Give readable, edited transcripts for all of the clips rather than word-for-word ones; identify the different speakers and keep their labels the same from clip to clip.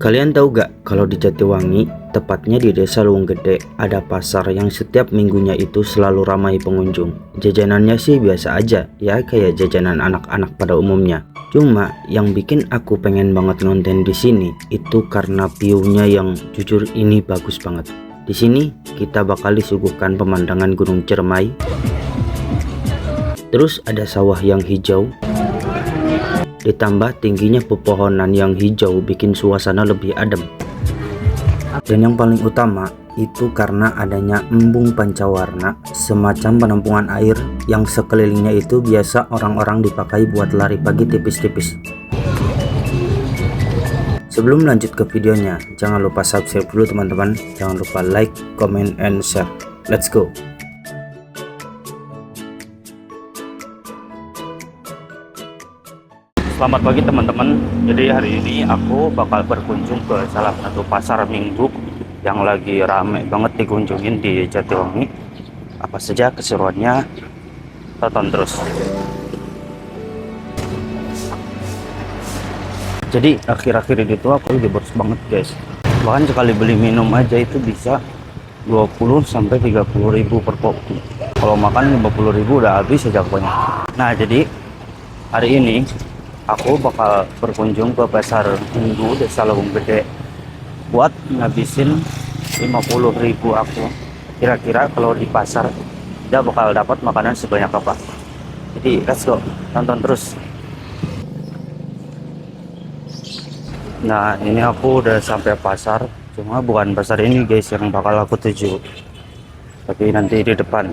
Speaker 1: Kalian tahu gak kalau di Jatiwangi, tepatnya di Desa Lewung Gede, ada pasar yang setiap minggunya itu selalu ramai pengunjung. Jajanannya sih biasa aja, ya kayak jajanan anak-anak pada umumnya. Cuma yang bikin aku pengen banget nonton di sini itu karena view-nya yang jujur ini bagus banget. Di sini kita bakal disuguhkan pemandangan Gunung Ciremai. Terus ada sawah yang hijau. Ditambah tingginya pepohonan yang hijau bikin suasana lebih adem. Dan yang paling utama itu karena adanya embung pancawarna, semacam penampungan air yang sekelilingnya itu biasa orang-orang dipakai buat lari pagi tipis-tipis. Sebelum lanjut ke videonya, jangan lupa subscribe dulu teman-teman. Jangan lupa like, comment, and share. Let's go. Selamat pagi teman-teman. Jadi hari ini aku bakal berkunjung ke salah satu pasar minggu yang lagi rame banget dikunjungin di Jatiwangi. Apa saja keseruannya, tonton terus. Jadi akhir-akhir ini tuh aku lagi boros banget guys. Bahkan sekali beli minum aja itu bisa 20-30 ribu per kopi. Kalau makan 50 ribu udah habis aja pokoknya. Nah jadi hari ini aku bakal berkunjung ke pasar minggu Desa Lewung Gede buat ngabisin 50 ribu aku. Kira-kira kalau di pasar dia bakal dapat makanan sebanyak apa. Jadi let's go, tonton terus. Nah ini aku udah sampai pasar, cuma bukan pasar ini guys yang bakal aku tuju, tapi nanti di depan.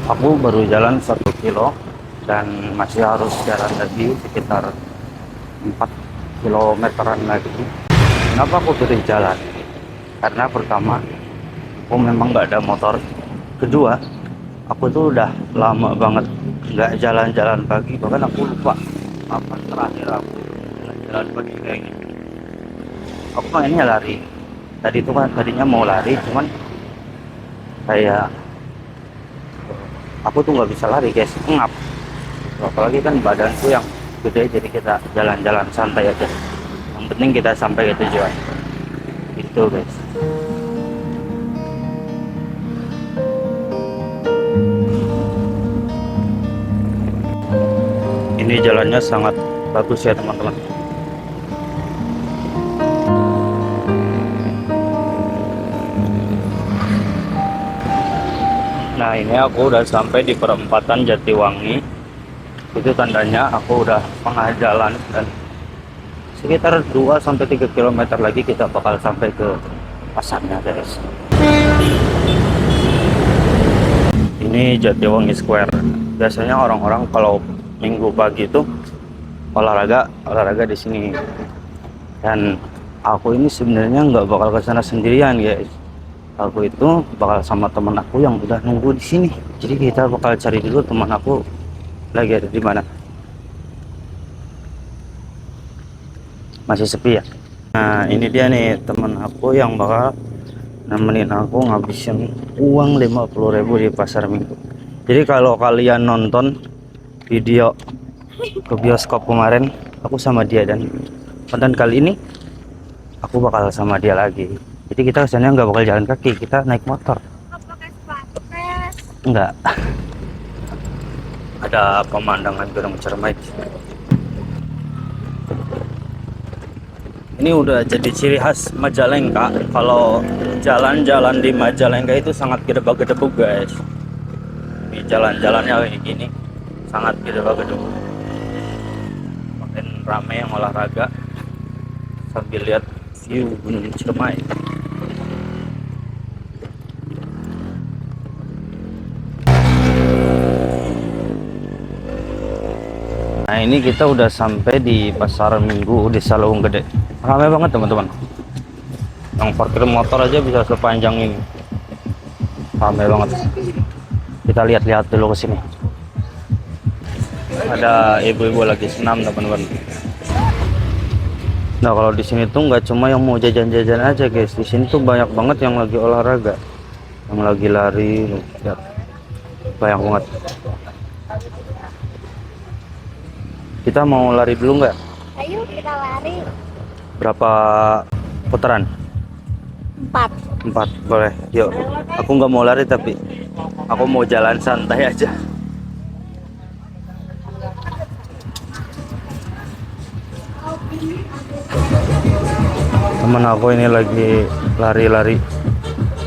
Speaker 1: Aku baru jalan 1 kilo dan masih harus jalan lagi sekitar 4 kilometeran lagi. Kenapa aku pilih jalan? Karena pertama, aku memang nggak ada motor. Kedua, aku tuh udah lama banget nggak jalan-jalan pagi, bahkan aku lupa kapan terakhir aku jalan pagi kayak gini. Aku pengennya lari. Tadi itu kan tadinya mau lari, cuman kayak aku tuh nggak bisa lari guys, ngap. Apalagi kan badanku yang gede, jadi kita jalan-jalan santai aja. Yang penting kita sampai ke tujuan. Itu guys. Ini jalannya sangat bagus ya teman-teman. Nah ini aku udah sampai di perempatan Jatiwangi. Itu tandanya aku udah tengah jalan dan sekitar 2-3 km lagi kita bakal sampai ke pasarnya guys. Ini Jatiwangi Square. Biasanya orang-orang kalau minggu pagi itu olahraga di sini. Dan aku ini sebenarnya nggak bakal ke sana sendirian guys. Aku itu bakal sama teman aku yang udah nunggu di sini. Jadi kita bakal cari dulu teman aku lagi ada di mana. Masih sepi ya. Nah ini dia nih teman aku yang bakal nemenin aku ngabisin uang 50 ribu di pasar minggu. Jadi kalau kalian nonton video ke bioskop kemarin, aku sama dia, dan konten kali ini aku bakal sama dia lagi. Jadi kita kesannya nggak bakal jalan kaki, kita naik motor. Enggak. Ada pemandangan Gunung Ciremai. Ini udah jadi ciri khas Majalengka. Kalau jalan-jalan di Majalengka itu sangat gedebak-gedebuk guys. Ini jalan-jalannya kayak gini, sangat gedebak-gedebuk. Makin rame yang olahraga sambil lihat view Gunung Ciremai. Nah ini kita udah sampai di pasar minggu Desa Lewung Gede. Ramai banget teman-teman. Yang parkir motor aja bisa sepanjang ini. Ramai banget. Kita lihat-lihat dulu ke sini. Ada ibu-ibu lagi senam teman-teman. Nah kalau di sini tuh nggak cuma yang mau jajan-jajan aja guys. Di sini tuh banyak banget yang lagi olahraga, yang lagi lari. Lihat, banyak banget. Kita mau lari dulu nggak?
Speaker 2: Ayo. kita lari.
Speaker 1: Berapa putaran?
Speaker 2: 4.
Speaker 1: 4, boleh. Yuk. Aku nggak mau lari tapi aku mau jalan santai aja. Temen aku ini lagi lari-lari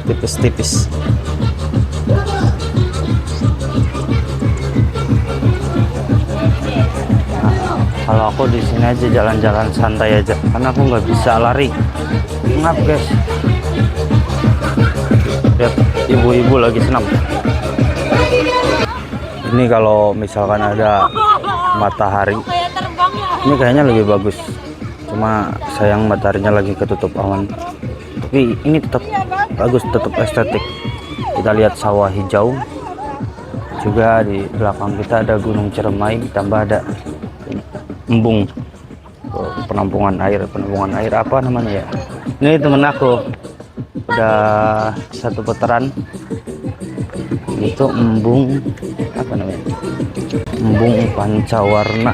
Speaker 1: tipis-tipis. Kalau aku di sini aja jalan-jalan santai aja, karena aku nggak bisa lari. Ngap guys. Lihat ibu-ibu lagi senam. Ini kalau misalkan ada matahari, ini kayaknya lebih bagus. Cuma sayang mataharinya lagi ketutup awan. Tapi ini tetap bagus, tetap estetik. Kita lihat sawah hijau. Juga di belakang kita ada Gunung Ciremai, ditambah ada embung, penampungan air apa namanya ya. Ini temen aku udah 1 putaran, itu embung apa namanya, embung pancawarna,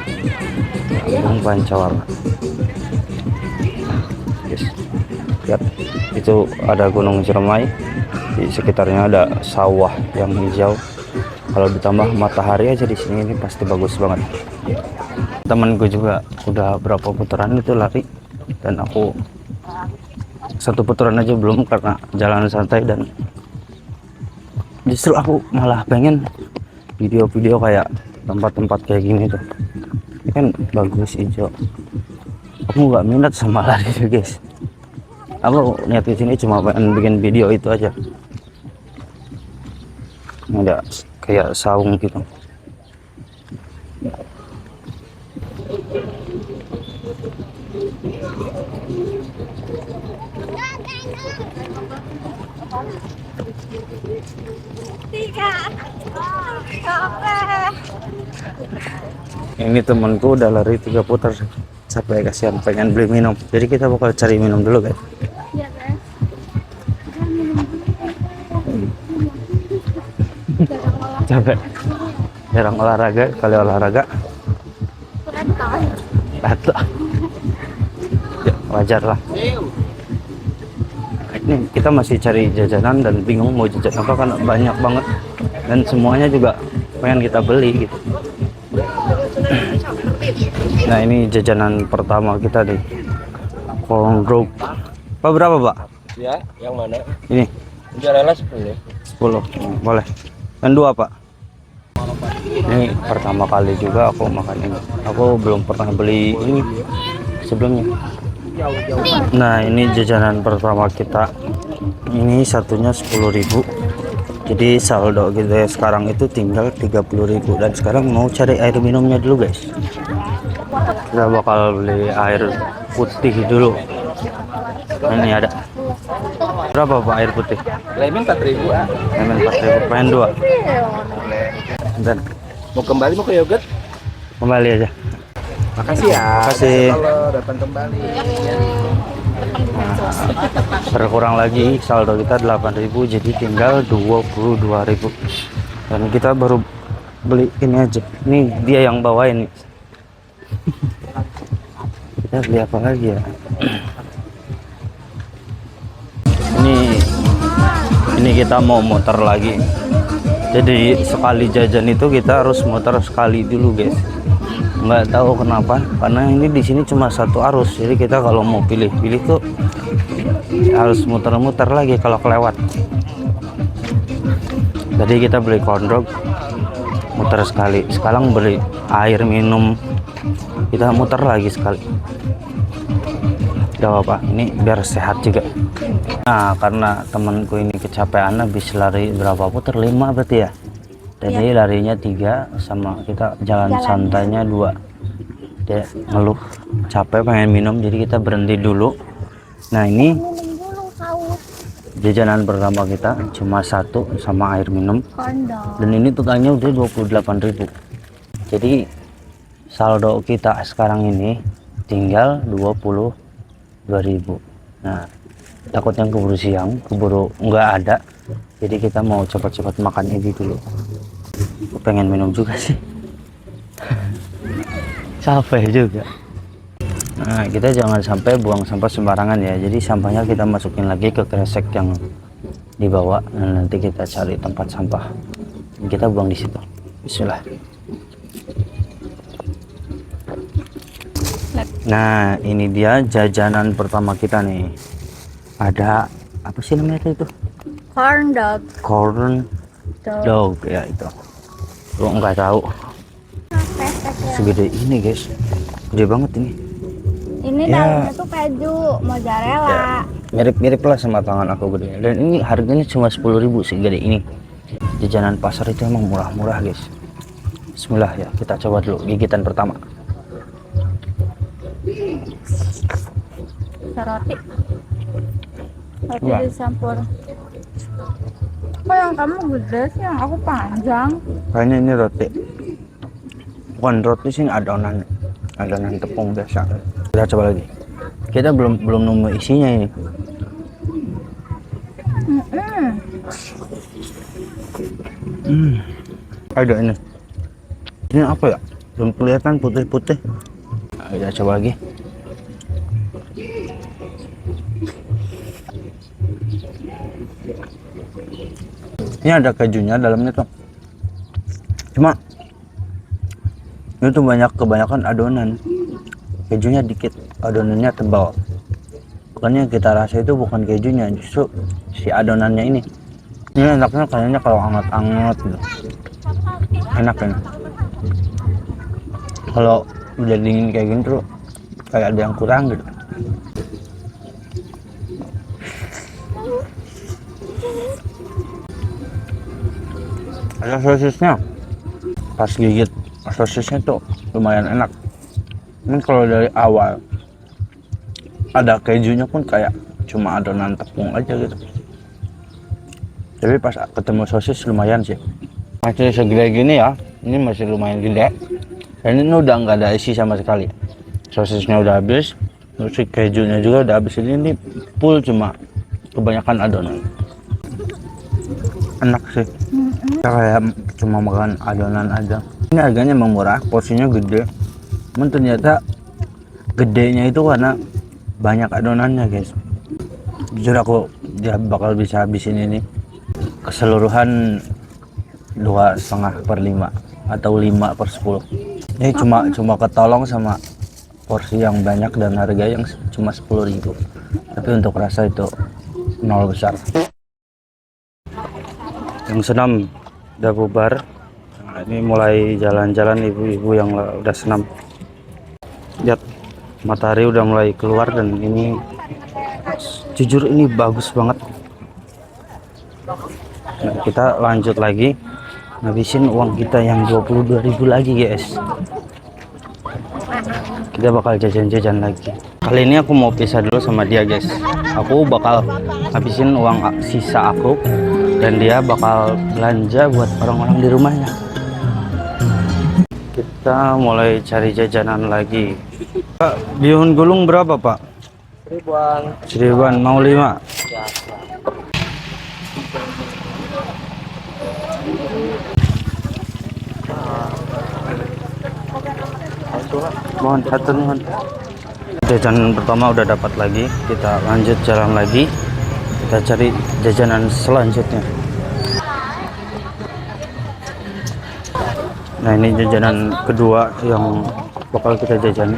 Speaker 1: yes. Lihat itu ada Gunung Ciremai, di sekitarnya ada sawah yang hijau. Kalau ditambah matahari aja di sini, ini pasti bagus banget. Temanku juga udah berapa putaran itu lari, dan aku 1 putaran aja belum, karena jalan santai. Dan justru aku malah pengen video-video kayak tempat-tempat kayak gini tuh, ini kan bagus hijau. Aku nggak minat sama lari guys. Aku niat di sini cuma pengen bikin video itu aja. Ada kayak saung gitu. Ini temanku udah lari 3 putar sampai kasihan, pengen beli minum. Jadi kita bakal cari minum dulu guys.
Speaker 2: Iya guys.
Speaker 1: Capek. Jarang olahraga, kali olahraga batuk. Ya, wajar lah. Ini kita masih cari jajanan dan bingung mau jajan apa, karena banyak banget dan semuanya juga pengen kita beli gitu. Nah, ini jajanan pertama kita di Corndog. Pak, berapa Pak?
Speaker 3: Ya, yang mana?
Speaker 1: Ini
Speaker 3: Mozzarella 10.
Speaker 1: 10, boleh. Dan 2 Pak. Ini pertama kali juga aku makan ini. Aku belum pernah beli ini sebelumnya. Nah, ini jajanan pertama kita. Ini satunya 10.000. Jadi saldo kita sekarang itu tinggal 30.000. Dan sekarang mau cari air minumnya dulu guys. Kita bakal beli air putih dulu. Nah, ini ada. Berapa Pak air putih?
Speaker 3: Lemon 4.000.
Speaker 1: Lemon 4.000. Pengen 2. Dan
Speaker 3: Mau kembali mau ke yogurt?
Speaker 1: kembali aja.
Speaker 3: Makasih ya.
Speaker 1: Makasih.
Speaker 3: Kalau datang kembali.
Speaker 1: Berkurang lagi saldo kita 8.000, jadi tinggal 22.000. Dan kita baru beli ini aja. Ini dia yang bawa ini. Kita beli apa lagi ya? Ini kita mau muter lagi. Jadi sekali jajan itu kita harus muter sekali dulu guys. Nggak tahu kenapa, karena ini di sini cuma 1 arus. Jadi kita kalau mau pilih-pilih tuh harus muter-muter lagi kalau kelewat. Jadi kita beli corndog, muter sekali. Sekarang beli air minum, kita muter lagi sekali. Gak apa-apa, ini biar sehat juga. Nah, karena temanku ini kecapean, habis lari berapa putar? 5 berarti ya. Jadi larinya 3, sama kita jalan santainya 2. Dia ngeluh capek pengen minum, jadi kita berhenti dulu. Nah, ini jajanan pertama kita cuma 1 sama air minum. Dan ini totalnya udah 28.000. Jadi saldo kita sekarang ini tinggal 22.000. Nah, takutnya keburu siang, keburu nggak ada. Jadi kita mau cepat-cepat makan ini dulu. Pengen minum juga sih. Capek juga. Nah, kita jangan sampai buang sampah sembarangan ya. Jadi sampahnya kita masukin lagi ke kresek yang dibawa. Nah, nanti kita cari tempat sampah. Kita buang di situ. Bismillah. Nah, ini dia jajanan pertama kita nih. Ada apa sih namanya itu?
Speaker 2: Corn dog.
Speaker 1: Corn dog ya itu. Lu nggak tahu. Segede ini guys. Gede banget ini.
Speaker 2: Ini
Speaker 1: Ya.
Speaker 2: dalamnya tuh keju mozzarella.
Speaker 1: Ya, mirip-mirip lah sama tangan aku gede. Dan ini harganya cuma 10.000 segede ini. Jajanan pasar itu emang murah-murah guys. Bismillah ya, kita coba dulu gigitan pertama.
Speaker 2: Roti. Roti
Speaker 1: Wah.
Speaker 2: dicampur. Kok yang kamu gede sih, yang aku panjang?
Speaker 1: Kayaknya ini roti. Bukan roti sih, adonan tepung biasa. Kita coba lagi. Kita belum nemu isinya ini. Ada ini. Ini apa ya? Belum kelihatan putih-putih. Nah, kita coba lagi. Ini ada kejunya dalamnya tuh. Cuma itu kebanyakan adonan. Kejunya dikit, adonannya tebal. Makanya kita rasa itu bukan kejunya, justru si adonannya ini. Ini enaknya kayaknya kalau anget-anget gitu. Enak kan? Kalau udah dingin kayak gini tuh kayak ada yang kurang gitu. Ada sosisnya. Pas gigit sosisnya tuh lumayan enak. Ini kalau dari awal ada kejunya pun kayak cuma adonan tepung aja gitu. Tapi pas ketemu sosis lumayan sih. Masih segede gini ya, ini masih lumayan gede. Dan ini udah nggak ada isi sama sekali. Sosisnya udah habis, terus si kejunya juga udah habis. Ini full cuma kebanyakan adonan. Enak sih. Kita kayak cuma makan adonan aja. Ini harganya emang murah, porsinya gede. Cuman ternyata gedenya itu karena banyak adonannya guys. Jujur aku dia bakal bisa habisin ini keseluruhan 2,5/5 atau 5/10. Ini cuma ketolong sama porsi yang banyak dan harga yang cuma 10.000. Tapi untuk rasa itu nol besar. Yang senam udah bubar. Nah, ini mulai jalan-jalan ibu-ibu yang udah senam. Lihat matahari udah mulai keluar dan ini jujur ini bagus banget. Nah, kita lanjut lagi ngabisin uang kita yang 22.000 lagi guys. Kita bakal jajan-jajan lagi. Kali ini aku mau pisah dulu sama dia guys. Aku bakal habisin uang sisa aku dan dia bakal belanja buat orang-orang di rumahnya. Kita mulai cari jajanan lagi. Pak, bihun gulung berapa Pak?
Speaker 3: 1.000-an.
Speaker 1: 1.000-an, mau 5. Mohon satu mohon. Jajanan pertama udah dapat lagi, kita lanjut jalan lagi. Kita cari jajanan selanjutnya. Nah, ini jajanan kedua yang bakal kita jajan.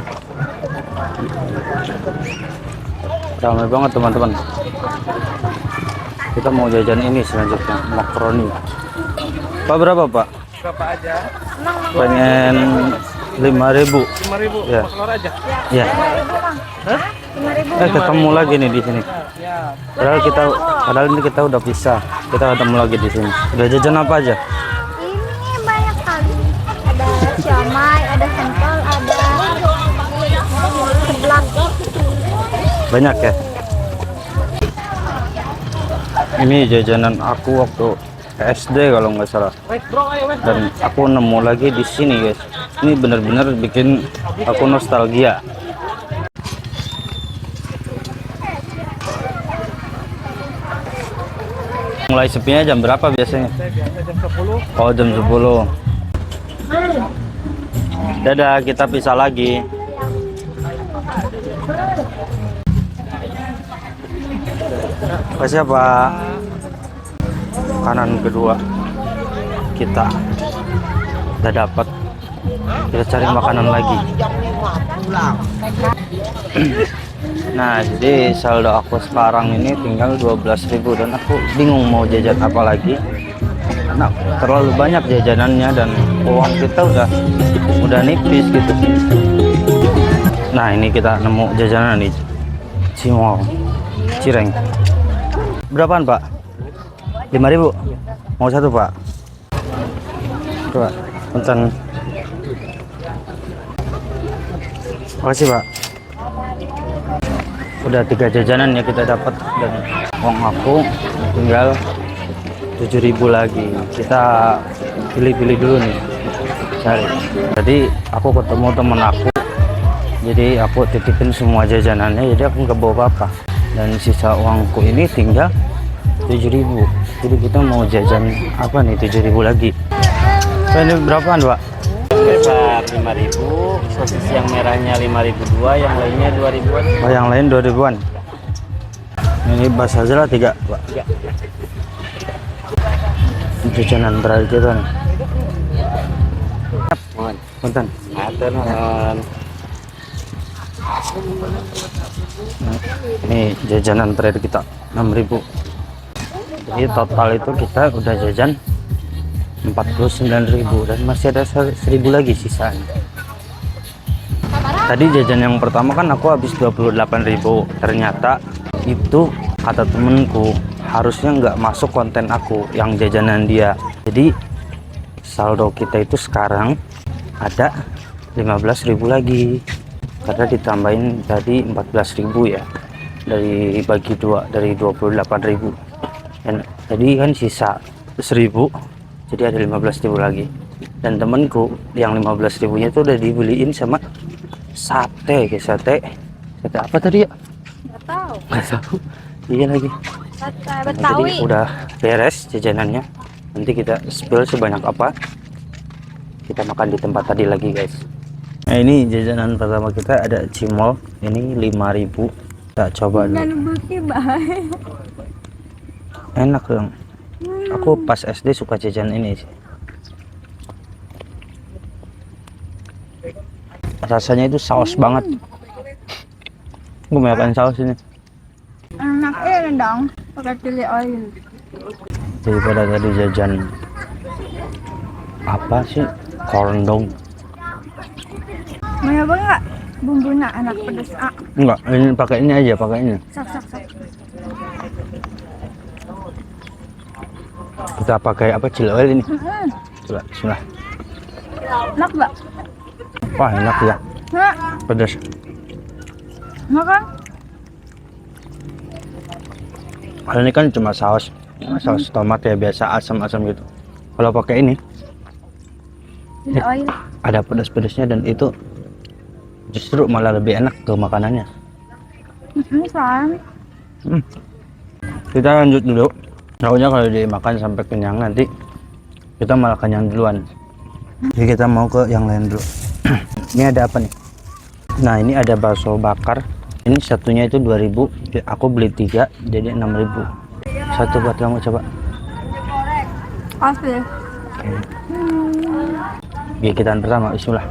Speaker 1: Ramai banget teman-teman. Kita mau jajan ini selanjutnya, makaroni. Pak berapa Pak?
Speaker 3: Berapa aja?
Speaker 1: Pengen 5.000.
Speaker 3: 5.000.
Speaker 1: Ya.
Speaker 3: Telur aja.
Speaker 1: Ya.
Speaker 2: 5.000 bang.
Speaker 3: Hah?
Speaker 2: 5.000.
Speaker 1: Ketemu lagi nih di sini.
Speaker 3: Ya.
Speaker 1: Padahal ini kita udah pisah. Kita ketemu lagi di sini. Udah jajan apa aja?
Speaker 2: Ini banyak kali. Ada siomay, ada pentol, ada seblak.
Speaker 1: Banyak ya. Ini jajanan aku waktu SD kalau nggak salah. Dan aku nemu lagi di sini guys. Ini bener-bener bikin aku nostalgia. Mulai sepinya jam berapa biasanya?
Speaker 3: Jam 10.
Speaker 1: Oh, jam 10. Dadah, kita pisah lagi. Makasih ya, Pak. Makanan kedua kita udah dapat. Kita cari makanan lagi. Nah, jadi saldo aku sekarang ini tinggal 12.000 dan aku bingung mau jajan apa lagi. Karena terlalu banyak jajanannya dan uang kita udah nipis gitu. Nah, ini kita nemu jajanan nih. Cimol, cireng. Berapaan, Pak? 5.000. Mau satu, Pak? Coba, punten. Makasih, Pak. Udah 3 jajanan ya kita dapat dan uang aku tinggal 7.000 lagi. Kita pilih-pilih dulu nih. Cari. Jadi aku ketemu temen aku. Jadi aku titipin semua jajanannya. Jadi aku nggak bawa apa-apa. Dan sisa uangku ini tinggal 7.000. Jadi kita mau jajan apa nih 7.000 lagi. So, ini berapaan, Pak?
Speaker 3: Kebab 5.000, sosis yang merahnya 5.002, yang lainnya 2.000-an.
Speaker 1: Oh, yang lain 2.000-an. Ini bahasa aja lah 3, Pak.
Speaker 3: 3.
Speaker 1: Jajanan terakhir kita nih.
Speaker 3: Mohon.
Speaker 1: Punten.
Speaker 3: Atur mohon.
Speaker 1: Ini jajanan terakhir kita 6.000. Jadi total itu kita udah jajan 49.000 dan masih ada 1.000 lagi sisanya. Tadi jajan yang pertama kan aku habis 28.000. Ternyata itu kata temenku harusnya nggak masuk konten aku yang jajanan dia. Jadi saldo kita itu sekarang ada 15.000 lagi karena ditambahin tadi 14.000 ya, dari bagi 2 dari 28.000 dan tadi kan sisa 1.000, jadi ada 15.000 lagi. Dan temenku yang 15.000 nya itu udah dibeliin sama sate apa tadi ya? Nggak tahu. Iya lagi. Nah, jadi udah beres jajanannya. Nanti kita spill sebanyak apa kita makan di tempat tadi lagi, guys. Nah, ini jajanan pertama kita ada cimol. Ini 5.000. Kita coba dulu. Enak dong. Aku pas SD suka jajan ini sih. Rasanya itu saus banget. Gue makan saus ini.
Speaker 2: Enak dong, pakai chili oil.
Speaker 1: Daripada tadi jajan apa sih? Corn dog.
Speaker 2: Mau nyoba nggak? Bumbunya enak pedas.
Speaker 1: Enggak, ini pakai ini aja, pakai ini.
Speaker 2: Sak.
Speaker 1: Kita pakai apa? Chili oil ini. Coba, bismillah.
Speaker 2: Enak nggak?
Speaker 1: Wah, enak ya.
Speaker 2: Enak.
Speaker 1: Pedas.
Speaker 2: Makan?
Speaker 1: Kalau ini kan cuma saus tomat ya, biasa asam-asam gitu. Kalau pakai ini
Speaker 2: Chili oil.
Speaker 1: ada pedas-pedasnya dan itu justru malah lebih enak ke makanannya.
Speaker 2: Sayang.
Speaker 1: Kita lanjut dulu. Takutnya kalau dimakan sampai kenyang nanti kita malah kenyang duluan. Jadi kita mau ke yang lain dulu. Ini ada apa nih? Nah, ini ada bakso bakar. Ini satunya itu 2.000. Aku beli 3 jadi 6.000. Satu buat kamu, coba.
Speaker 2: Pasti.
Speaker 1: Gigitan pertama, bismillah.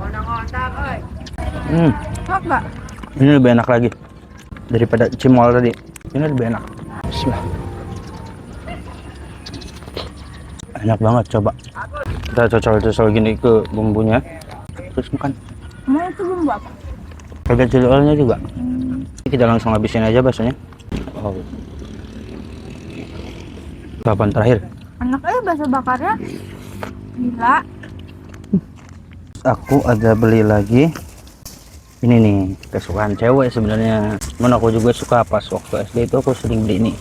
Speaker 2: Enak nggak?
Speaker 1: Ini lebih enak lagi daripada cimol tadi. Ini lebih enak. Bismillah. Enak banget, coba. Kita cocok gini ke bumbunya. Terus makan.
Speaker 2: Mau itu bumbu apa?
Speaker 1: Ada chili oilnya juga. Kita langsung habisin aja baksonya. Oh. Papan terakhir.
Speaker 2: Enak bakso bakarnya. Gila.
Speaker 1: Aku ada beli lagi. Ini nih kesukaan cewek sebenarnya. Cuman aku juga suka, pas waktu SD itu aku sering beli ini.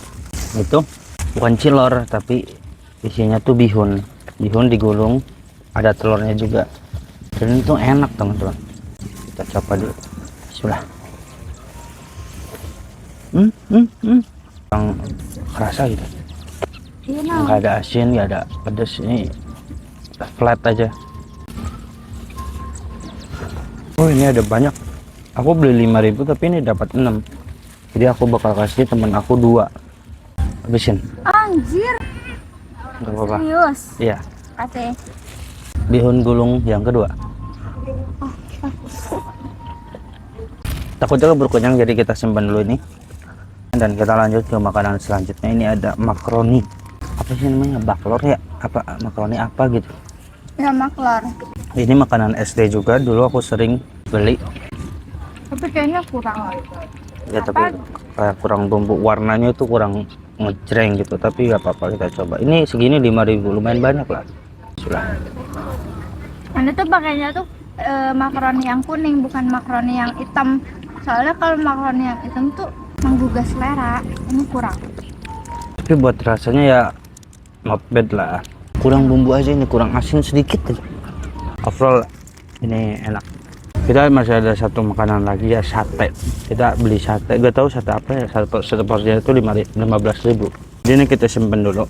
Speaker 1: Itu bukan cilor tapi isinya tuh bihun digulung, ada telurnya juga, dan itu enak teman-teman. Kita coba dulu. Bismillah. Yang kerasa gitu. Nggak ada asin, nggak ada pedas, ini flat aja. Oh, ini ada banyak, Aku beli 5.000 tapi ini dapat 6. Jadi aku bakal kasih temen aku 2. Habisin.
Speaker 2: Anjir,
Speaker 1: Gak apa-apa.
Speaker 2: serius.
Speaker 1: Iya.
Speaker 2: Kate.
Speaker 1: Bihun gulung yang kedua. Takutnya keburu kenyang, jadi kita simpan dulu ini. Dan kita lanjut ke makanan selanjutnya. Ini ada makaroni. Apa sih namanya? Baklor ya? Apa makaroni apa gitu?
Speaker 2: Ya maklor.
Speaker 1: Ini makanan SD juga. Dulu aku sering beli.
Speaker 2: Tapi kayaknya kurang.
Speaker 1: Ya tapi kayak kurang bumbu, warnanya tuh kurang ngejreng gitu. Tapi gak apa-apa, kita coba. Ini segini 5.000, lumayan banyak lah. Sudah.
Speaker 2: Ini tuh pakainya tuh makaroni yang kuning, bukan makaroni yang hitam. Soalnya kalau makaroni yang hitam tuh menggugah selera. Ini kurang.
Speaker 1: Tapi buat rasanya ya not bad lah. Kurang bumbu aja, ini kurang asin sedikit aja. Overall ini enak. Kita masih ada satu makanan lagi ya, sate. Kita beli sate, gak tahu sate apa ya. Satu porsinya itu 15.000. Jadi ini kita simpen dulu.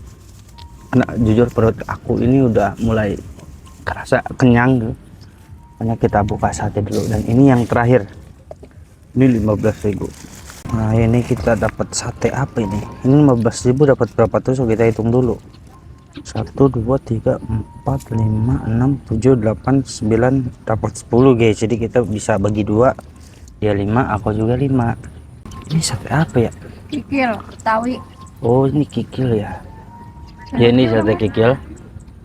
Speaker 1: Karena jujur perut aku ini udah mulai kerasa kenyang gitu. Makanya kita buka sate dulu. Dan ini yang terakhir. Ini 15.000. Nah ini kita dapat sate apa ini? Ini 15.000 dapat berapa tuh? So kita hitung dulu. 1, 2, 3, 4, 5, 6, 7, 8, 9, dapat 10 guys. Jadi kita bisa bagi 2. Dia 5, aku juga 5. Ini sate apa ya?
Speaker 2: Kikil, tawi.
Speaker 1: Oh ini kikil ya. Ya ini sate kikil.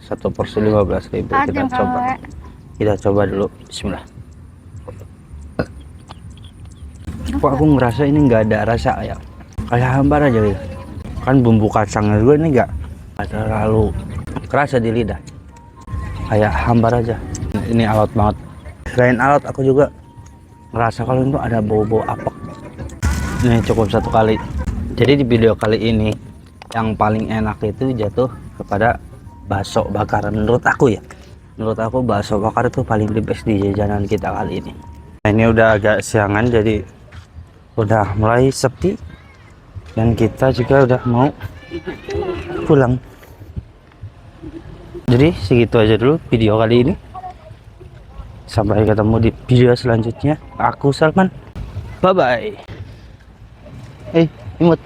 Speaker 1: Satu porsi 15.000. Kita coba. Kita coba dulu. Bismillah. Kok aku ngerasa ini nggak ada rasa ya? Kayak hambar aja gitu. Kan bumbu kacangnya juga ini nggak terlalu kerasa di lidah, kayak hambar aja. Ini alot banget. Selain alot aku juga ngerasa kalau itu ada bau-bau apek. Ini cukup satu kali. Jadi di video kali ini yang paling enak itu jatuh kepada bakso bakar menurut aku ya. Menurut aku bakso bakar itu paling the best di jajanan kita kali ini. Nah, ini udah agak siangan jadi udah mulai sepi dan kita juga udah mau pulang. Jadi segitu aja dulu video kali ini. Sampai ketemu di video selanjutnya. Aku Salman. Bye bye. Imut.